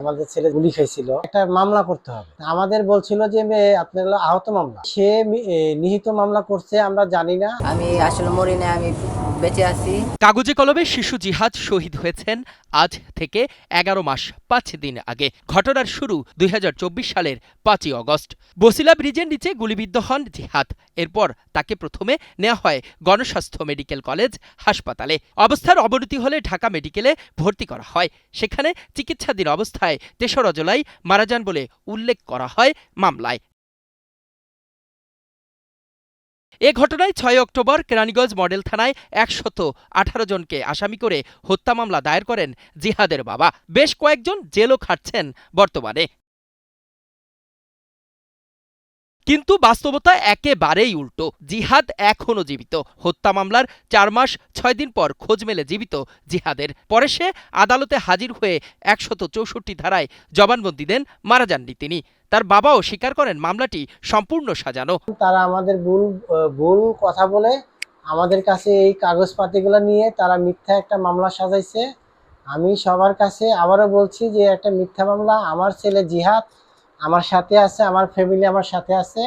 আমাদের ছেলে গুলি খাইছিল, একটা মামলা করতে হবে। আমাদের বলছিল যে আপনার আহত মামলা, সে নিহিত মামলা করছে, আমরা জানি না। আমি আসলে মরি না, আমি বেঁচে আছি। কাগজে কলমে শিশু জিহাদ শহীদ হয়েছেন আজ থেকে 11 মাস 5 দিন আগে। ঘটনার শুরু 2024 সালের 5ই অগস্ট। বসিলা ব্রিজের নিচে গুলিবিদ্ধ হন জিহাদ। এরপর তাকে প্রথমে নেওয়া হয় গণস্বাস্থ্য মেডিকেল কলেজ হাসপাতালে। অবস্থার অবনতি হলে ঢাকা মেডিকেলে ভর্তি করা হয়। সেখানে চিকিৎসাধীন অবস্থায় 3রা জুলাই মারা যান বলে উল্লেখ করা হয় মামলায়। এ ঘটনায় 6 অক্টোবর কেরানীগঞ্জ মডেল থানায় 118 জনকে আসামি করে হত্যা মামলা দায়ের করেন জিহাদের বাবা। বেশ কয়েকজন জেলও খাটছেন বর্তমানে। কিন্তু বাস্তবতা একেবারেই উল্টো। জিহাদ এখনও জীবিত। হত্যা মামলার 4 মাস 6 দিন পর খোঁজ মেলে জীবিত জিহাদের। পরে সে আদালতে হাজির হয়ে 164 ধারায় জবানবন্দি দেন, মারা যাননি তিনি। তার বাবাও স্বীকার করেন মামলাটি সম্পূর্ণ সাজানো। তারা আমাদের ভুল কথা বলে আমাদের কাছে এই কাগজপাতিগুলো নিয়ে তারা মিথ্যা একটা মামলা সাজাইছে। আমি সবার কাছে আবারও বলছি যে একটা মিথ্যা মামলা। আমার ছেলে জিহাদ আমার সাথে আছে, আমার ফ্যামিলি আমার সাথে আছে।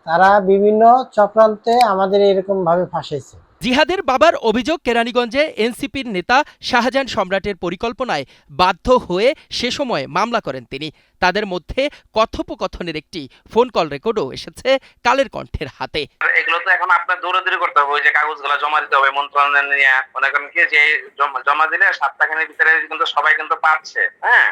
তারা বিভিন্ন চক্রান্তে আমাদের এরকম ভাবে ফাঁসাইছে। জিহাদের বাবার অভিযোগ, কেরানীগঞ্জে এনসিপির নেতা শাহজাহান সম্রাটের পরিকল্পনায় বাধ্য হয়ে সে সময় মামলা করেন তিনি। তাদের মধ্যে কথোপকথনের একটি ফোন কল রেকর্ডও এসেছে কালের কণ্ঠের হাতে। এগুলো তো এখন আপনার দৌড়াদৌড়ি করতে হবে, ওই যে কাগজগুলো জমা দিতে হবে মন্ত্রণালয় নিয়ে। মনে করেন কি যে জমা দিলে সপ্তাহখানের ভিতরে কিন্তু সবাই কিন্তু পাচ্ছে। হ্যাঁ,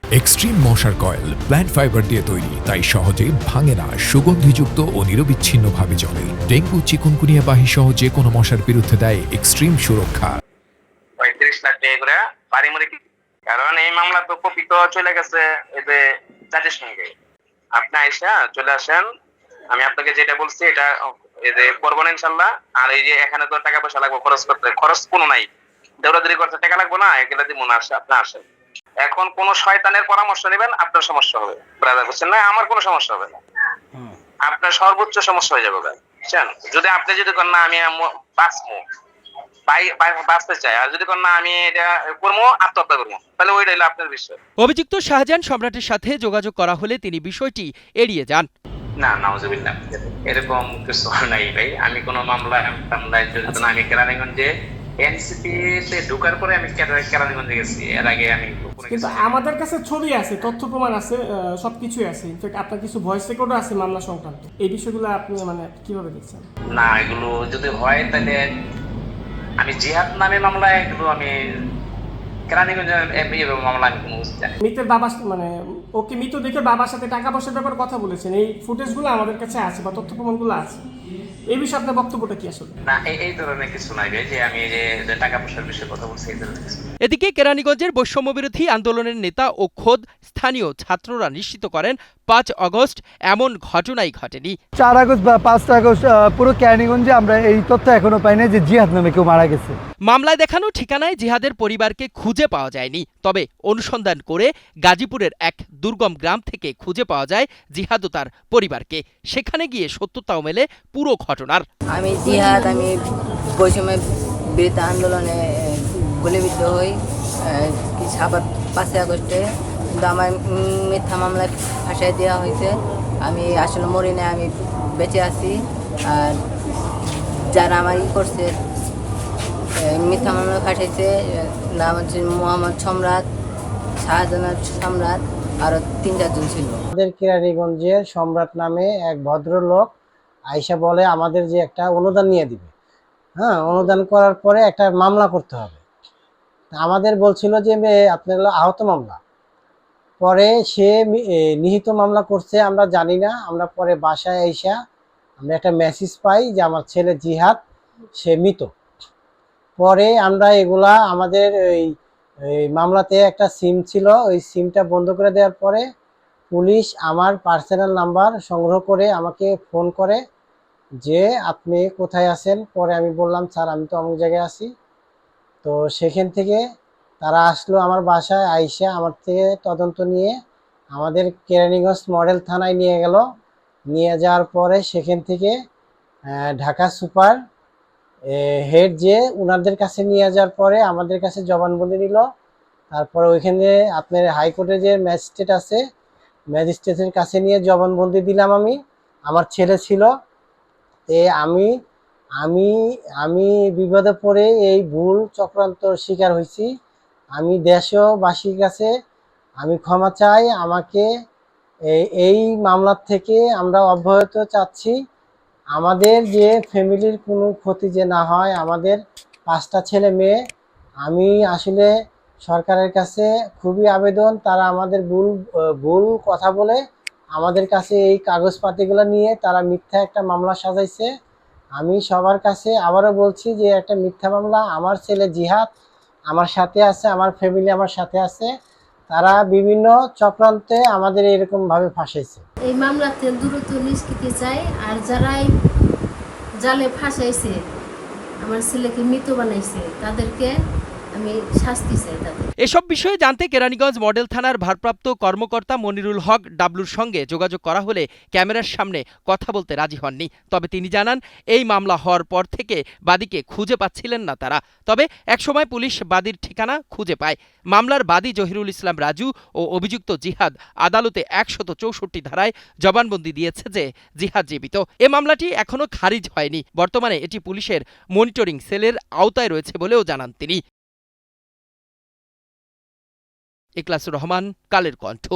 এক্সট্রিম মশার কয়েল প্ল্যান্ট ফাইবার দিয়ে তৈরি, তাই সহজে ভাঙে না, সুগন্ধিযুক্ত ও নিরবিচ্ছিন্নভাবে জ্বলে। ডেঙ্গু, চিকুনগুনিয়া বাহি সহ যে কোনো মশার বিরুদ্ধে দেয় এক্সট্রিম সুরক্ষা। 35 লাখ টাকা করে পারিমাণিক। কারণ এই মামলা তো কপি তো চলে গেছে এই যে জাজের সঙ্গে। আপনি আইসা চলে আসেন, আমি আপনাকে যেটা বলছি এটা এই যে করবো না ইনশাল্লাহ। আর এই যে এখানে তো টাকা পয়সা লাগবে খরচ করতে, খরচ কোনো নাই, দৌড়াদৌড়ি করতে টাকা লাগবে না, এগুলো দিব না। আপনি আসেন, এখন কোন শয়তানের পরামর্শ নেবেন আপনার সমস্যা হবে ব্রাদার, বুঝছেন না? আমার কোনো সমস্যা হবে না, আপনার সর্বোচ্চ সমস্যা হয়ে যাবে বুঝছেন। যদি আপনি যদি করেন না আমি বাঁচবো বাঁচতে চাই, আর যদি করেন না আমি এটা করবো আত্মহত্যা করবো, তাহলে ওইটা হলো আপনার বিষয়। অভিযুক্ত শাহজাহান সম্রাটের সাথে যোগাযোগ করা হলে তিনি বিষয়টি এড়িয়ে যান। না, নাউজুবিল্লাহ, এরকম কিছু নাই ভাই। আমি কোনো মামলায় জড়িত না। আমি কেরানীগঞ্জে এনসিপি তে ঢোকার পরে আমি কেরানীগঞ্জে গেছি, এর আগে আমি। কিন্তু আমাদের কাছে ছবি আছে, তথ্য প্রমাণ আছে, সবকিছুই আছে। ইনফ্যাক্ট আপনার কিছু ভয়েস রেকর্ডও আছে মামলা সংক্রান্ত। এই বিষয়গুলো আপনি মানে কিভাবে দেখছেন? না, এগুলো যদি হয় তাহলে আমি জিহাদ নামে মামলায় এগুলো আমি কেরানীগঞ্জের মামলা আমি কোনো বুঝতে চাই। মৃতের বাবা মানে ওকে মৃত দেখে বাবার সাথে টাকা পয়সার ব্যাপারে কথা বলেছেন, এই ফুটেজগুলো আমাদের কাছে আছে বা তথ্য প্রমাণগুলো আছে। এই বিষয়ে আপনার বক্তব্যটা কি আসলে? না, এই ধরনের কিছু নাই যে আমি যে টাকা পয়সার বিষয়ে কথা বলছি, এই ধরনের কিছু। এদিকে কেরানীগঞ্জের বৈষম্যবিরোধী আন্দোলনের নেতা ও খোদ স্থানীয় ছাত্ররা নিশ্চিত করেন 5 অগস্ট এমন ঘটনাই ঘটেনি। 4 আগস্ট বা 5 আগস্ট পুরো কেরানীগঞ্জে আমরা এই তথ্য এখনো পাই না যে জিহাদ নামে কেউ মারা গেছে। মামলায় দেখানো ঠিকানায় জিহাদের পরিবারকে খুঁজে পাওয়া যায়নি। তবে অনুসন্ধান করে গাজীপুরের এক দুর্গম গ্রাম থেকে খুঁজে পাওয়া যায় জিহাদ ও তার পরিবারকে। সেখানে গিয়ে সত্যতাও মেলে পুরো ঘটনার। আমি জিহাদ, আমি বৈষম্য বিরোধী আন্দোলনে গুলিবিদ্ধ হই আবার 5 আগস্টে। কিন্তু আমার মিথ্যা মামলায় ফাঁসাই দেওয়া হয়েছে। আমি আসলে মরি না, আমি বেঁচে আছি। আর যারা আমার করছে মিথ্যা মামলা ফাঁসাইছে, নাম হচ্ছে মোহাম্মদ সম্রাট, শাহজাহান সম্রাট, আরো 3-4 জন ছিল। আমাদের কেরানীগঞ্জের সম্রাট নামে এক ভদ্রলোক আইসা বলে আমাদের যে একটা অনুদান নিয়ে দিবে। হ্যাঁ, অনুদান করার পরে একটা মামলা করতে হবে। আমাদের বলছিল যে আপনার আহত মামলা। পরে সে নিহিত মামলা করছে, আমরা জানি না। আমরা পরে বাসায় আইসা আমরা একটা মেসেজ পাই যে আমার ছেলে জিহাদ সে মৃত। পরে আমরা এগুলা আমাদের এই মামলাতে একটা সিম ছিল, ওই সিমটা বন্ধ করে দেওয়ার পরে পুলিশ আমার পার্সোনাল নাম্বার সংগ্রহ করে আমাকে ফোন করে যে আপনি কোথায় আছেন। পরে আমি বললাম স্যার আমি তো অমুক জায়গায় আছি। তো সেখান থেকে তারা আসলো আমার বাসায়, আইসা আমার থেকে তদন্ত নিয়ে আমাদের কেরানীগঞ্জ মডেল থানায় নিয়ে গেল। নিয়ে যাওয়ার পরে সেখান থেকে ঢাকা সুপার হেড যে ওনাদের কাছে নিয়ে যাওয়ার পরে আমাদের কাছে জবানবন্দি নিল। তারপরে ওইখানে আপনার হাইকোর্টে যে ম্যাজিস্ট্রেট আছে, ম্যাজিস্ট্রেটের কাছে নিয়ে জবানবন্দি দিলাম আমি। আমার ছেলে ছিল, তে আমি আমি আমি বিপদে পড়ে এই ভুল চক্রান্ত শিকার হয়েছি। আমি দেশবাসীর কাছে আমি ক্ষমা চাই। আমাকে এই মামলার থেকে আমরা অব্যাহত চাচ্ছি। আমাদের যে ফ্যামিলির কোনো ক্ষতি যে না হয়, আমাদের 5টা ছেলে মেয়ে। আমি আসলে সরকারের কাছে খুবই আবেদন, তারা আমাদের ভুল কথা বলে আমাদের কাছে এই কাগজপাতিগুলো নিয়ে তারা মিথ্যা একটা মামলা সাজাইছে। আমি সবার কাছে আবারও বলছি যে একটা মিথ্যা মামলা, আমার ছেলে জিহাদ আমার সাথে আছে, আমার ফ্যামিলি আমার সাথে আছে। তারা বিভিন্ন চক্রান্তে আমাদের এরকমভাবে ফাঁসাইছে। এই মামলাতে দ্রুত নিষ্কৃতি চাই, আর যারাই জালে ফাঁসাইছে, আমার ছেলেকে মৃত বানাইছে, তাদেরকে আমি শাস্তি চাই তাদের। এসব বিষয়ে জানতে কেরানীগঞ্জ মডেল থানার ভারপ্রাপ্ত কর্মকর্তা মনিরুল হক ডাবলুর সঙ্গে যোগাযোগ করা হলে ক্যামেরার সামনে কথা বলতে রাজি হননি। তবে তিনি জানান, এই মামলা হওয়ার পর থেকে বাদীকে খুঁজে পাচ্ছিলেন না তারা। তবে একসময় পুলিশ বাদীর ঠিকানা খুঁজে পায়। মামলার বাদী জহিরুল ইসলাম রাজু ও অভিযুক্ত জিহাদ আদালতে 164 ধারায় জবানবন্দি দিয়েছে যে জিহাদ জীবিত। এ মামলাটি এখনো খারিজ হয়নি। বর্তমানে এটি পুলিশের মনিটরিং সেলের আওতায় রয়েছে বলেও জানান তিনি। ইখলাসুর রহমান, কালের কণ্ঠ।